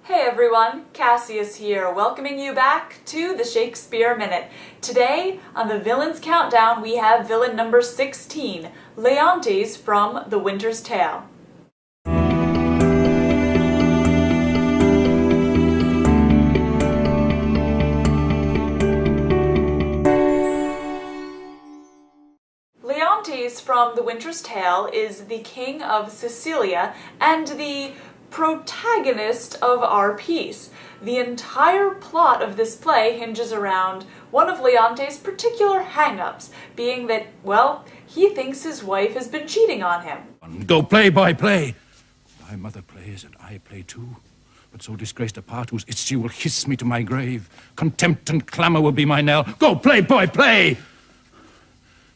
Hey everyone, Cassius here, welcoming you back to the Shakespeare Minute. Today, on the Villains Countdown, we have villain number 16, Leontes from The Winter's Tale. Leontes from The Winter's Tale is the king of Sicilia and the protagonist of our piece. The entire plot of this play hinges around one of Leontes' particular hang-ups, being that, well, he thinks his wife has been cheating on him. Go play, boy, play. My mother plays and I play too. But so disgraced a part whose issue will hiss me to my grave. Contempt and clamour will be my knell. Go play, boy, play.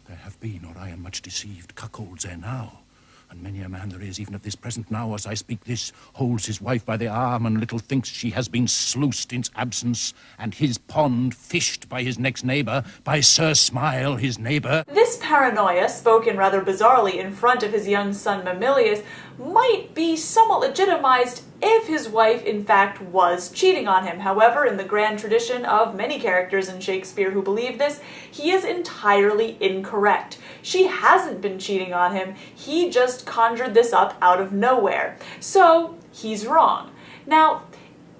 There have been, or I am much deceived, cuckolds ere now. And many a man there is, even at this present now, as I speak this, holds his wife by the arm and little thinks she has been sluiced in's absence, and his pond fished by his next neighbour, by Sir Smile, his neighbour. This paranoia, spoken rather bizarrely in front of his young son Mamilius, might be somewhat legitimized if his wife in fact was cheating on him. However, in the grand tradition of many characters in Shakespeare who believe this, he is entirely incorrect. She hasn't been cheating on him, he just conjured this up out of nowhere. So, he's wrong. Now,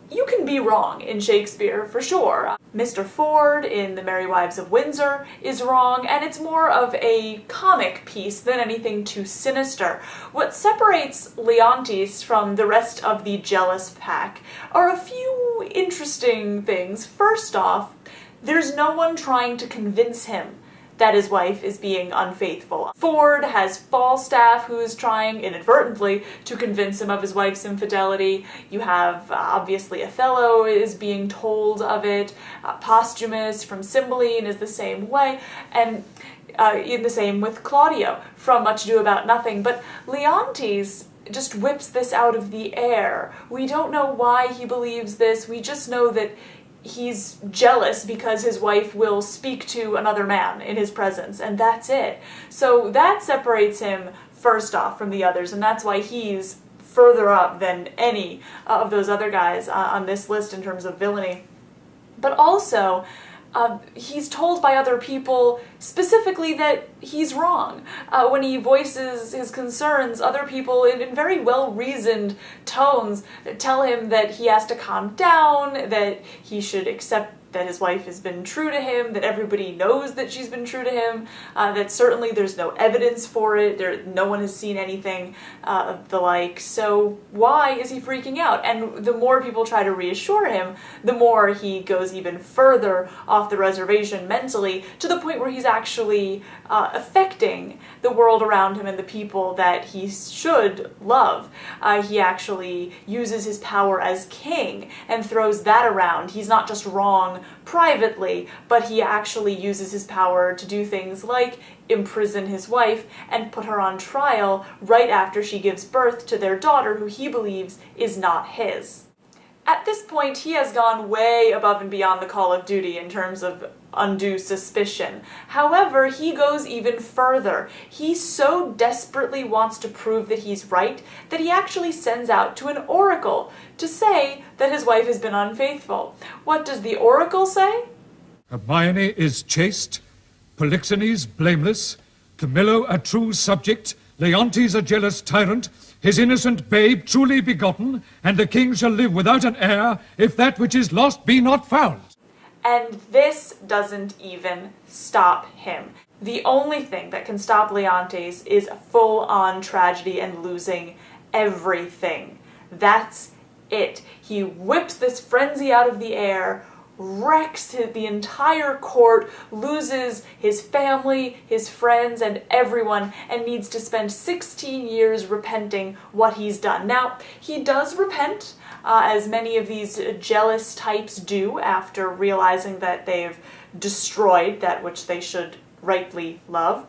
you can be wrong in Shakespeare, for sure. Mr. Ford in The Merry Wives of Windsor is wrong, and it's more of a comic piece than anything too sinister. What separates Leontes from the rest of the jealous pack are a few interesting things. First off, there's no one trying to convince him that his wife is being unfaithful. Ford has Falstaff, who's trying, inadvertently, to convince him of his wife's infidelity. You have, obviously, Othello is being told of it. Posthumus from Cymbeline is the same way. And in the same with Claudio from Much Ado About Nothing. But Leontes just whips this out of the air. We don't know why he believes this. We just know that he's jealous because his wife will speak to another man in his presence, and that's it. So that separates him first off from the others, and that's why he's further up than any of those other guys on this list in terms of villainy. But also, he's told by other people specifically that he's wrong. When he voices his concerns, other people in very well-reasoned tones tell him that he has to calm down, that he should accept that his wife has been true to him, that everybody knows that she's been true to him, that certainly there's no evidence for it, no one has seen anything of the like, so why is he freaking out? And the more people try to reassure him, the more he goes even further off the reservation mentally, to the point where he's actually affecting the world around him and the people that he should love. He actually uses his power as king and throws that around. He's not just wrong privately, but he actually uses his power to do things like imprison his wife and put her on trial right after she gives birth to their daughter, who he believes is not his. At this point, he has gone way above and beyond the call of duty in terms of undue suspicion. However, he goes even further. He so desperately wants to prove that he's right that he actually sends out to an oracle to say that his wife has been unfaithful. What does the oracle say? Hermione is chaste, Polixenes blameless, Camillo a true subject, Leontes a jealous tyrant, his innocent babe truly begotten, and the king shall live without an heir, if that which is lost be not found. And this doesn't even stop him. The only thing that can stop Leontes is full-on tragedy and losing everything. That's it. He whips this frenzy out of the air, wrecks the entire court, loses his family, his friends, and everyone, and needs to spend 16 years repenting what he's done. Now, he does repent, as many of these jealous types do after realizing that they've destroyed that which they should rightly love.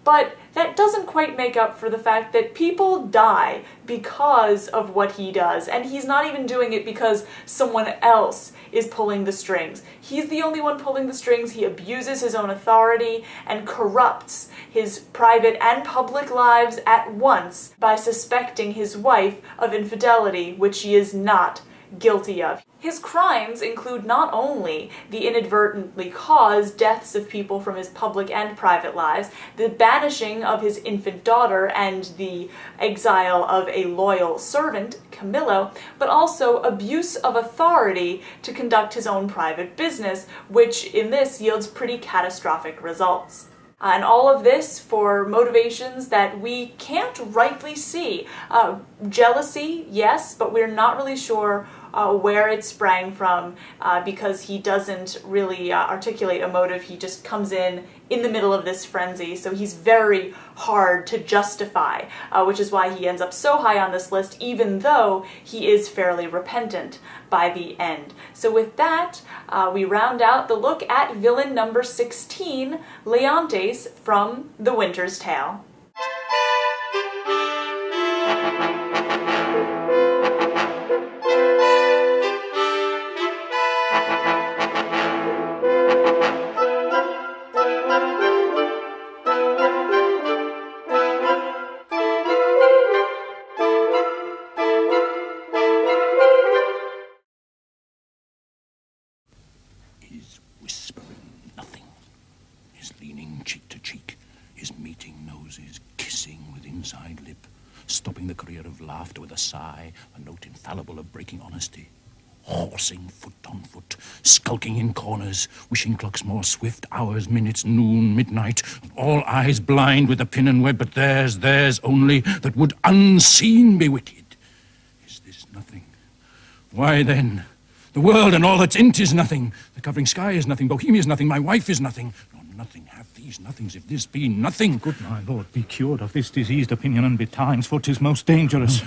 But that doesn't quite make up for the fact that people die because of what he does, and he's not even doing it because someone else is pulling the strings. He's the only one pulling the strings. He abuses his own authority and corrupts his private and public lives at once by suspecting his wife of infidelity, which she is not guilty of. His crimes include not only the inadvertently caused deaths of people from his public and private lives, the banishing of his infant daughter, and the exile of a loyal servant, Camillo, but also abuse of authority to conduct his own private business, which in this yields pretty catastrophic results. And all of this for motivations that we can't rightly see. Jealousy, yes, but we're not really sure where it sprang from because he doesn't really articulate a motive. He just comes in the middle of this frenzy, so he's very hard to justify, which is why he ends up so high on this list, even though he is fairly repentant by the end. So with that, we round out the look at villain number 16, Leontes from The Winter's Tale. His whispering nothing, his leaning cheek to cheek, his meeting noses, kissing with inside lip, stopping the career of laughter with a sigh, a note infallible of breaking honesty, horsing foot on foot, skulking in corners, wishing clocks more swift, hours, minutes, noon, midnight, all eyes blind with the pin and web, but theirs only, that would unseen be witted. Is this nothing? Why then, the world and all that's in't is nothing. The covering sky is nothing. Bohemia is nothing. My wife is nothing. No, nothing have these nothings if this be nothing. Good my lord, be cured of this diseased opinion and betimes, for 'tis most dangerous.